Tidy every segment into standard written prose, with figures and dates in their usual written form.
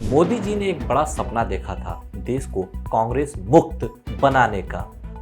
मोदी जी ने एक बड़ा सपना देखा था, देश को कांग्रेस मुक्त बनाने का।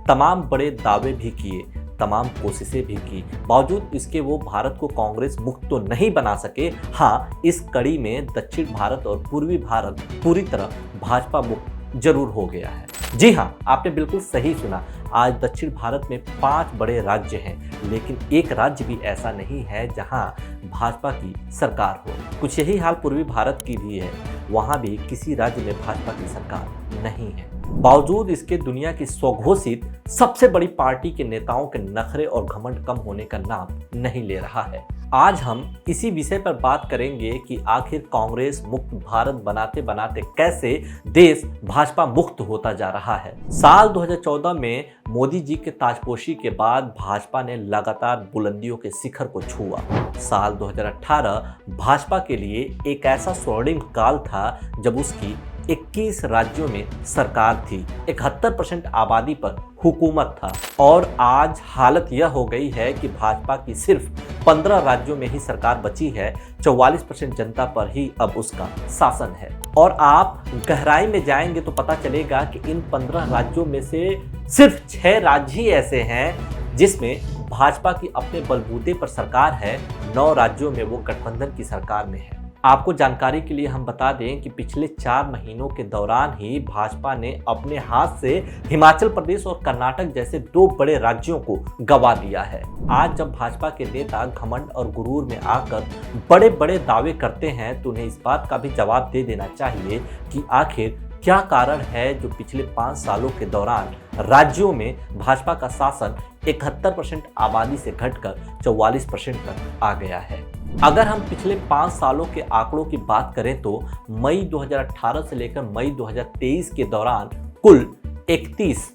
तमाम बड़े दावे भी किए, तमाम कोशिशें भी की, बावजूद इसके वो भारत को कांग्रेस मुक्त तो नहीं बना सके। हाँ, इस कड़ी में दक्षिण भारत और पूर्वी भारत पूरी तरह भाजपा मुक्त जरूर हो गया है। जी हाँ, आपने बिल्कुल सही सुना। आज दक्षिण भारत में 5 बड़े राज्य हैं, लेकिन एक राज्य भी ऐसा नहीं है जहां भाजपा की सरकार हो। कुछ यही हाल पूर्वी भारत की भी है, वहां भी किसी राज्य में भाजपा की सरकार नहीं है। बावजूद इसके दुनिया की स्वघोषित सबसे बड़ी पार्टी के नेताओं के नखरे और घमंड कम होने का नाम नहीं ले रहा है। आज हम इसी विषय पर बात करेंगे कि आखिर कांग्रेस मुक्त भारत बनाते बनाते कैसे देश भाजपा मुक्त होता जा रहा है। साल 2014 में मोदी जी के ताजपोशी के बाद भाजपा ने लगातार बुलंदियों के शिखर को छुआ। साल 2018 भाजपा के लिए एक ऐसा स्वर्णिम काल था जब उसकी 21 राज्यों में सरकार थी, 71% आबादी पर हुकूमत था, और आज हालत यह हो गई है कि भाजपा की सिर्फ 15 राज्यों में ही सरकार बची है। 44% जनता पर ही अब उसका शासन है। और आप गहराई में जाएंगे तो पता चलेगा कि इन 15 राज्यों में से सिर्फ 6 राज्य ही ऐसे हैं जिसमें भाजपा की अपने बलबूते पर सरकार है। 9 राज्यों में वो गठबंधन की सरकार में है। आपको जानकारी के लिए हम बता दें कि पिछले 4 महीनों के दौरान ही भाजपा ने अपने हाथ से हिमाचल प्रदेश और कर्नाटक जैसे 2 बड़े राज्यों को गंवा दिया है। आज जब भाजपा के नेता घमंड और गुरूर में आकर बड़े बड़े दावे करते हैं तो उन्हें इस बात का भी जवाब दे देना चाहिए कि आखिर क्या कारण है जो पिछले 5 सालों के दौरान राज्यों में भाजपा का शासन 71% आबादी से घटकर 44% तक आ गया है। अगर हम पिछले 5 सालों के आंकड़ों की बात करें तो मई 2018 से लेकर मई 2023 के दौरान कुल 31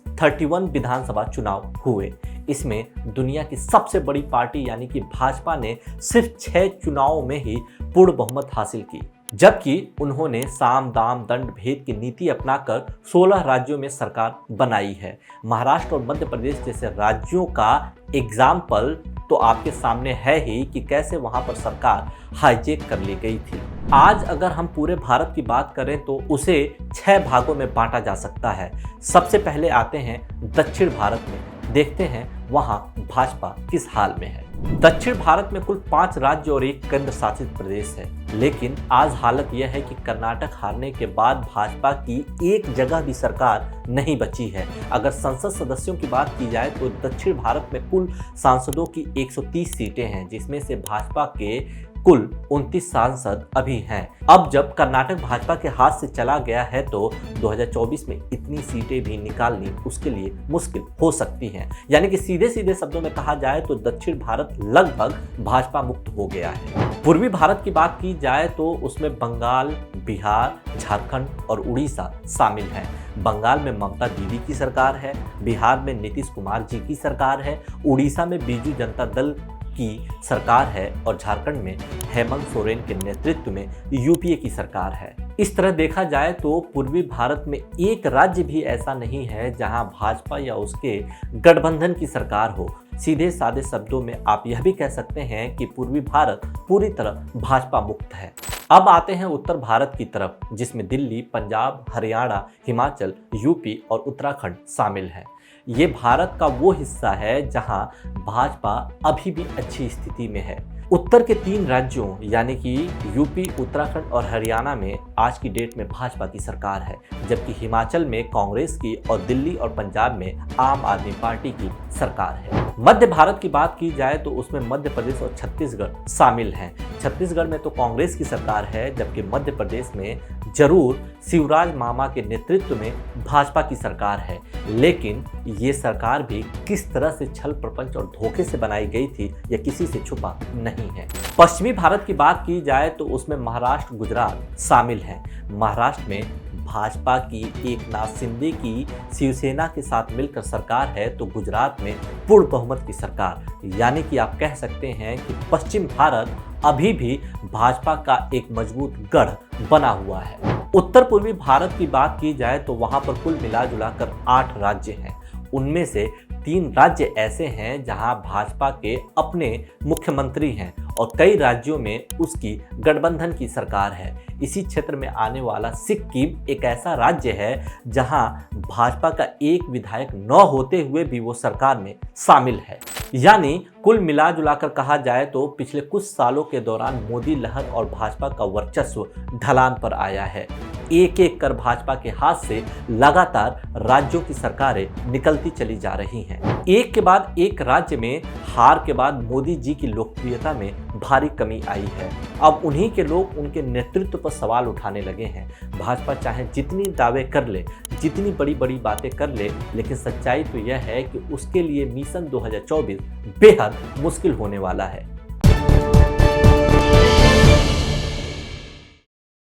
विधानसभा चुनाव हुए। इसमें दुनिया की सबसे बड़ी पार्टी यानी कि भाजपा ने सिर्फ 6 चुनावों में ही पूर्ण बहुमत हासिल की, जबकि उन्होंने साम दाम दंड भेद की नीति अपनाकर 16 राज्यों में सरकार बनाई है। महाराष्ट्र और मध्य प्रदेश जैसे राज्यों का एग्जाम्पल तो आपके सामने है ही कि कैसे वहां पर सरकार हाईजेक कर ली गई थी। आज अगर हम पूरे भारत की बात करें तो उसे 6 भागों में बांटा जा सकता है। सबसे पहले आते हैं दक्षिण भारत में, देखते हैं वहां भाजपा किस हाल में है। दक्षिण भारत में कुल 5 राज्य और 1 केंद्र शासित प्रदेश है, लेकिन आज हालत यह है कि कर्नाटक हारने के बाद भाजपा की एक जगह भी सरकार नहीं बची है। अगर संसद सदस्यों की बात की जाए तो दक्षिण भारत में कुल सांसदों की 130 सीटें हैं, जिसमें से भाजपा के कुल 29 सांसद अभी हैं। अब जब कर्नाटक भाजपा के हाथ से चला गया है तो 2024 में इतनी सीटें भी निकालनी उसके लिए मुश्किल हो सकती हैं। यानी कि सीधे सीधे शब्दों में कहा जाए तो दक्षिण भारत लगभग भाजपा मुक्त हो गया है। पूर्वी भारत की बात की जाए तो उसमें बंगाल, बिहार, झारखंड और उड़ीसा शामिल हैं। बंगाल में ममता दीदी की सरकार है, बिहार में नीतीश कुमार जी की सरकार है, उड़ीसा में बीजू जनता दल की सरकार है और झारखंड में हेमंत सोरेन के नेतृत्व में यूपीए की सरकार है। इस तरह देखा जाए तो पूर्वी भारत में एक राज्य भी ऐसा नहीं है जहां भाजपा या उसके गठबंधन की सरकार हो। सीधे साधे शब्दों में आप यह भी कह सकते हैं कि पूर्वी भारत पूरी तरह भाजपा मुक्त है। अब आते हैं उत्तर भारत की तरफ, जिसमें दिल्ली, पंजाब, हरियाणा, हिमाचल, यूपी और उत्तराखंड शामिल हैं। ये भारत का वो हिस्सा है जहां भाजपा अभी भी अच्छी स्थिति में है। उत्तर के 3 राज्यों यानी कि यूपी, उत्तराखंड और हरियाणा में आज की डेट में भाजपा की सरकार है, जबकि हिमाचल में कांग्रेस की और दिल्ली और पंजाब में आम आदमी पार्टी की सरकार है। मध्य भारत की बात की जाए तो उसमें मध्य प्रदेश और छत्तीसगढ़ शामिल हैं। छत्तीसगढ़ में तो कांग्रेस की सरकार है, जबकि मध्य प्रदेश में जरूर शिवराज मामा के नेतृत्व में भाजपा की सरकार है, लेकिन ये सरकार भी किस तरह से छल प्रपंच और धोखे से बनाई गई थी यह किसी से छुपा नहीं है। पश्चिमी भारत की बात की जाए तो उसमें महाराष्ट्र, गुजरात शामिल हैं। महाराष्ट्र में भाजपा की एकनाथ शिंदे की शिवसेना के साथ मिलकर सरकार है, तो गुजरात में पूर्ण बहुमत की सरकार, यानी कि आप कह सकते हैं कि पश्चिम भारत अभी भी भाजपा का एक मजबूत गढ़ बना हुआ है। उत्तर पूर्वी भारत की बात की जाए तो वहां पर कुल मिला जुलाकर 8 राज्य हैं। उनमें से 3 राज्य ऐसे हैं जहां भाजपा के अपने मुख्यमंत्री हैं और कई राज्यों में उसकी गठबंधन की सरकार है। इसी क्षेत्र में आने वाला सिक्किम एक ऐसा राज्य है जहां भाजपा का एक विधायक न होते हुए भी वो सरकार में शामिल है। यानी कुल मिला-जुलाकर कहा जाए तो पिछले कुछ सालों के दौरान मोदी लहर और भाजपा का वर्चस्व ढलान पर आया है। एक एक कर भाजपा के हाथ से लगातार राज्यों की सरकारें निकलती चली जा रही हैं। एक के बाद एक राज्य में हार के बाद मोदी जी की लोकप्रियता में भारी कमी आई है। अब उन्हीं के लोग उनके नेतृत्व पर सवाल उठाने लगे हैं। भाजपा चाहे जितनी दावे कर ले, जितनी बड़ी बड़ी बातें कर ले, लेकिन सच्चाई तो यह है कि उसके लिए मिशन 2024 बेहद मुश्किल होने वाला है।